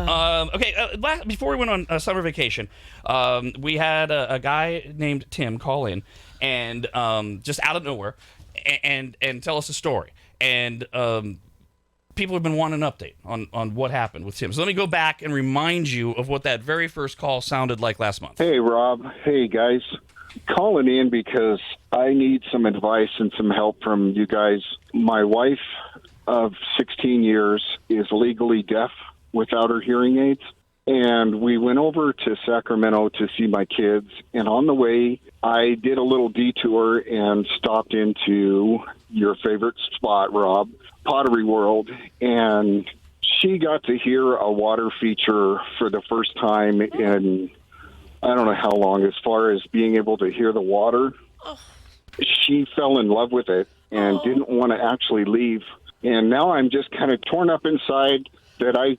Okay, before we went on summer vacation, we had a guy named Tim call in and just out of nowhere and tell us a story. And people have been wanting an update on what happened with Tim. So let me go back and remind you of what that very first call sounded like last month. Hey, Rob. Hey, guys. Calling in because I need some advice and some help from you guys. My wife of 16 years is legally deaf without her hearing aids. And we went over to Sacramento to see my kids. And on the way, I did a little detour and stopped into your favorite spot, Rob, Pottery World. And she got to hear a water feature for the first time in, I don't know how long, as far as being able to hear the water. She fell in love with it and didn't want to actually leave. And now I'm just kind of torn up inside that I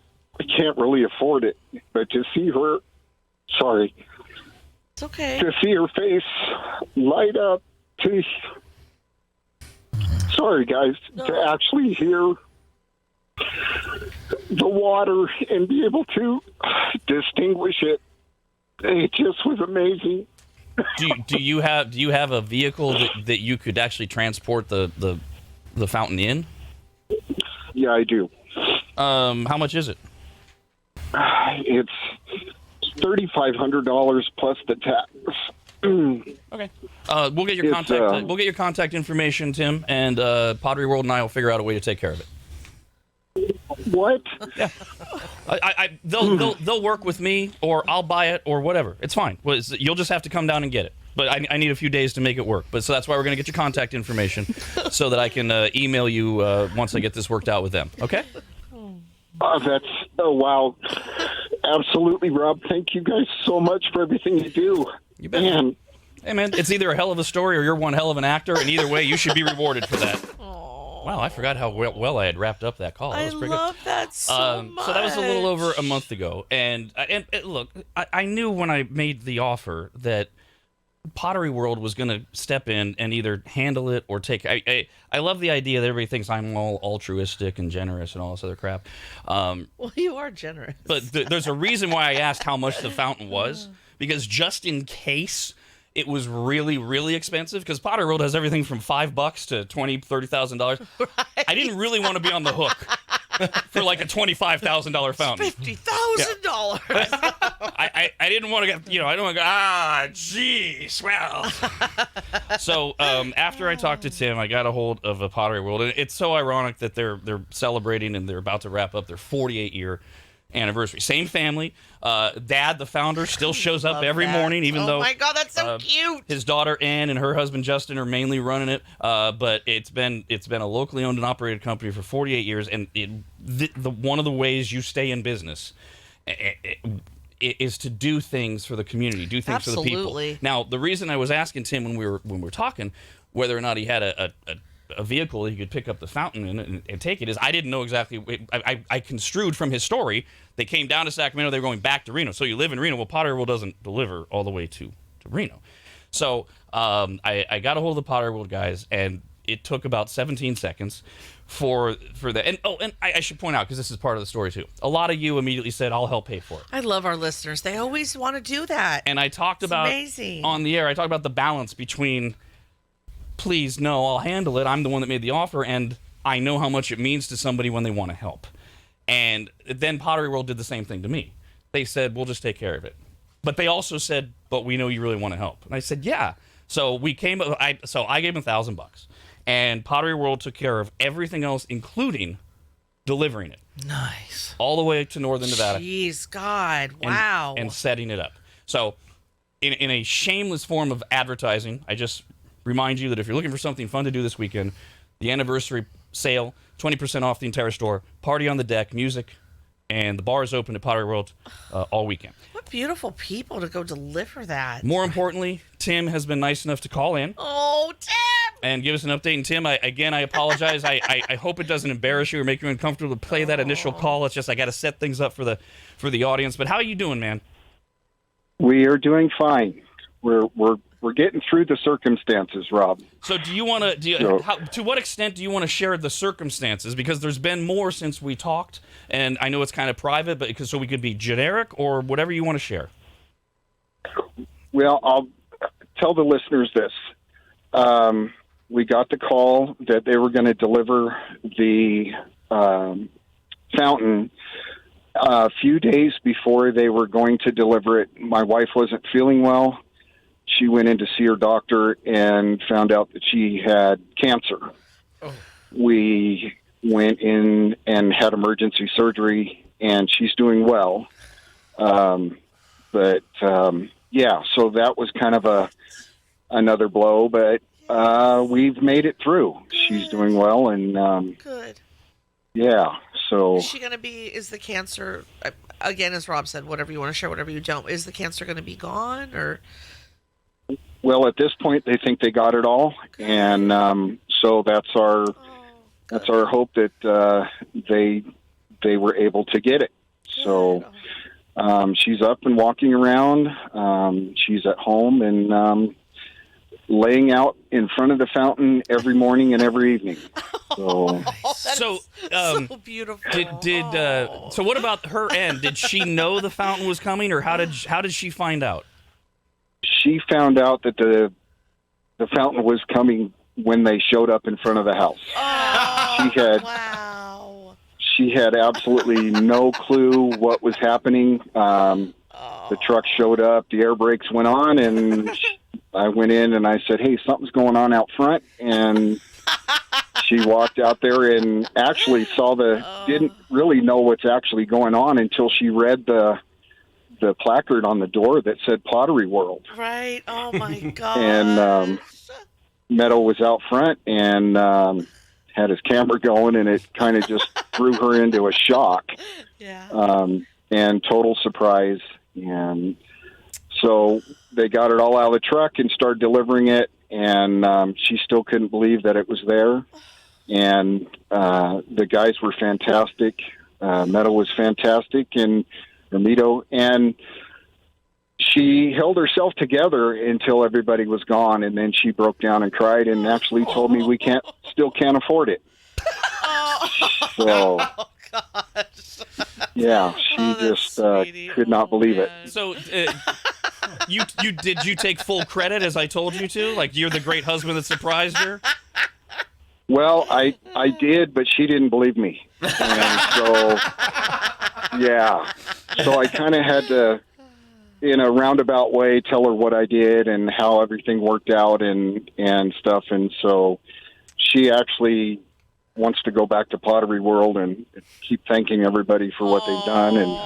can't really afford it. But to see her, sorry. It's okay. To see her face light up, sorry guys, to actually hear the water and be able to distinguish it, it just was amazing. Do you have a vehicle that you could actually transport the fountain in? Yeah, I do. How much is it? It's $3,500 plus the tax. Okay. We'll get your contact. We'll get your contact information, Tim, and Pottery World and I will figure out a way to take care of it. What? Yeah. They'll work with me, or I'll buy it, or whatever. It's fine. You'll just have to come down and get it. But I need a few days to make it work. But so that's why we're going to get your contact information so that I can email you once I get this worked out with them. Okay? Wow. Absolutely, Rob. Thank you guys so much for everything you do. You bet. Man. Hey, man, it's either a hell of a story or you're one hell of an actor, and either way, you should be rewarded for that. Wow, I forgot how well I had wrapped up that call. That was pretty love good. that so much. So that was a little over a month ago. And look, I knew when I made the offer that Pottery World was going to step in and either handle it or take. I love the idea that everybody thinks I'm all altruistic and generous and all this other crap. Well, you are generous. But there's a reason why I asked how much the fountain was, because just in case it was really, really expensive, because Pottery World has everything from $5 to $20,000, $30,000. Right. I didn't really want to be on the hook for like a $25,000 fountain. $50,000. I didn't want to get, I don't want to go, geez, well. So after I talked to Tim, I got a hold of a Pottery World, and it's so ironic that they're celebrating and they're about to wrap up their 48-year anniversary. Same family. Dad, the founder, still shows up every morning, even though. Oh my God, that's so cute. His daughter Ann and her husband Justin are mainly running it. But it's been a locally owned and operated company for 48 years, and one of the ways you stay in business is to do things for the community, do things for the people. Now, the reason I was asking Tim when we were talking whether or not he had a vehicle he could pick up the fountain in and take it is I didn't know exactly. I construed from his story they came down to Sacramento, they were going back to Reno. So you live in Reno. Well, Pottery World doesn't deliver all the way to Reno. So I got a hold of the Pottery World guys, and it took about 17 seconds for that. And I should point out, because this is part of the story too, a lot of you immediately said, I'll help pay for it. I love our listeners. They always want to do that. And I talked about, amazing. On the air, I talked about the balance between, please, no, I'll handle it. I'm the one that made the offer, and I know how much it means to somebody when they want to help. And then Pottery World did the same thing to me. They said, we'll just take care of it. But they also said, but we know you really want to help. And I said, yeah. So I gave them $1,000, and Pottery World took care of everything else, including delivering it. Nice. All the way to northern Nevada. Jeez, God, wow. And setting it up. So in a shameless form of advertising, I just remind you that if you're looking for something fun to do this weekend, the anniversary sale, 20% off the entire store, party on the deck, music, and the bar is open at Pottery World all weekend. What beautiful people to go deliver that. More importantly, Tim has been nice enough to call in. Oh, Tim! And give us an update. And Tim, I apologize. I hope it doesn't embarrass you or make you uncomfortable to play that initial call. It's just I got to set things up for the audience. But how are you doing, man? We are doing fine. We're we're getting through the circumstances, Rob. So do you want to, to what extent do you want to share the circumstances? Because there's been more since we talked, and I know it's kind of private, but so we could be generic or whatever you want to share. Well, I'll tell the listeners this. We got the call that they were going to deliver the fountain a few days before they were going to deliver it. My wife wasn't feeling well. She went in to see her doctor and found out that she had cancer. Oh. We went in and had emergency surgery, and she's doing well. Yeah, so that was kind of another blow, but we've made it through. Good. She's doing well, and good. Yeah, so is she going to be? Is the cancer again, as Rob said, whatever you want to share, whatever you don't? Is the cancer going to be gone, or? Well, at this point, they think they got it all, and so that's our hope that they were able to get it. Good. So. She's up and walking around. She's at home and laying out in front of the fountain every morning and every evening. So, so beautiful. So what about her end? Did she know the fountain was coming, or how did she find out? She found out that the fountain was coming when they showed up in front of the house. Wow. She had absolutely no clue what was happening. The truck showed up, the air brakes went on, and I went in and I said, "Hey, something's going on out front." And she walked out there and actually didn't really know what's actually going on until she read the placard on the door that said Pottery World. Right. Oh, my God. And Meadow was out front and had his camera going, and it kind of just threw her into a shock. Yeah. And total surprise. And so they got it all out of the truck and started delivering it, and she still couldn't believe that it was there. And the guys were fantastic. Meadow was fantastic, and Ramito, and she held herself together until everybody was gone, and then she broke down and cried and actually told me we still can't afford it. So, gosh. Yeah, she just could not believe it. So, did you take full credit as I told you to? Like, you're the great husband that surprised her? Well, I did, but she didn't believe me. And so, yeah. So I kind of had to, in a roundabout way, tell her what I did and how everything worked out and stuff. And so she actually wants to go back to Pottery World and keep thanking everybody for what they've done. And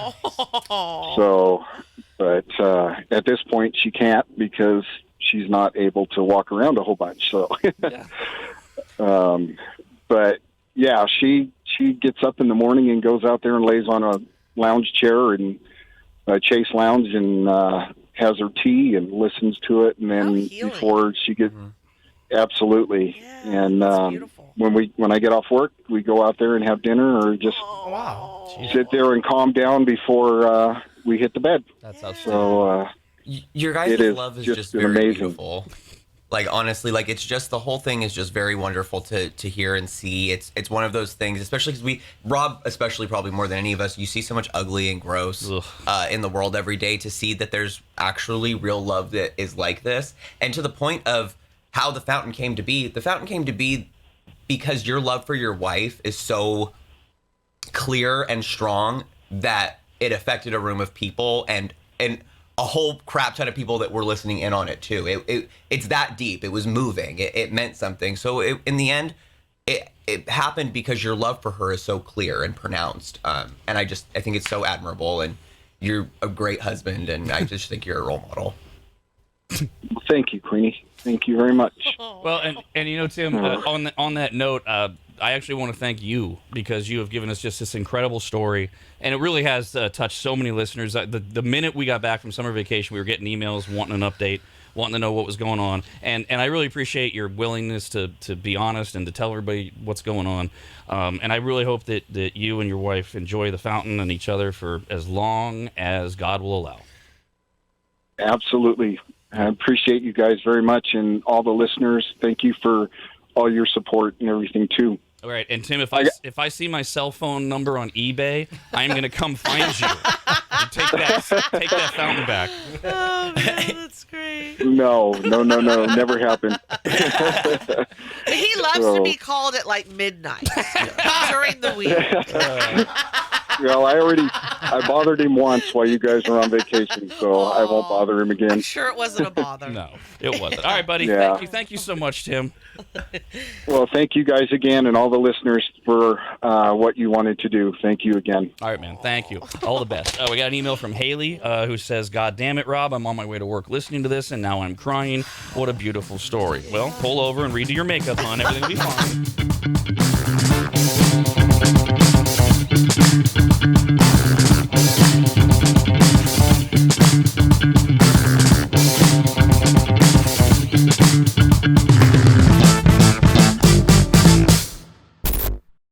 so, but at this point she can't because she's not able to walk around a whole bunch. So, but yeah, she gets up in the morning and goes out there and lays on a lounge chair and Chase Lounge and has her tea and listens to it. And then before she gets, absolutely. Yeah, and when I get off work, we go out there and have dinner or just sit there and calm down before we hit the bed. That's awesome. So your guys' love is just very amazing. Beautiful. Like, honestly, like, it's just, the whole thing is just very wonderful to hear and see. It's one of those things, especially because Rob, especially probably more than any of us, you see so much ugly and gross in the world every day. To see that there's actually real love that is like this. And to the point of how the fountain came to be because your love for your wife is so clear and strong that it affected a room of people and a whole crap ton of people that were listening in on it too. It's that deep. It was moving. It meant something. So in the end, it happened because your love for her is so clear and pronounced. And I think it's so admirable. And you're a great husband. And I just think you're a role model. Thank you, Queenie. Thank you very much. Well, and you know, Tim, on that note, I actually want to thank you because you have given us just this incredible story, and it really has touched so many listeners. The minute we got back from summer vacation, we were getting emails wanting an update, wanting to know what was going on, and I really appreciate your willingness to be honest and to tell everybody what's going on. And I really hope that you and your wife enjoy the fountain and each other for as long as God will allow. Absolutely. I appreciate you guys very much, and all the listeners. Thank you for all your support and everything too. All right, and Tim, if I see my cell phone number on eBay, I'm going to come find you and take that fountain back. Oh, man, that's great. No, never happened. He loves to be called at like midnight during the week. Well, I bothered him once while you guys were on vacation, so I won't bother him again. I'm sure it wasn't a bother. No, it wasn't. All right, buddy. Yeah. Thank you so much, Tim. Well, thank you guys again, and all the listeners for what you wanted to do. Thank you again. All right, man. Thank you. All the best. We got an email from Haley who says, "God damn it, Rob! I'm on my way to work listening to this, and now I'm crying. What a beautiful story." Well, pull over and redo your makeup, hon. Everything will be fine.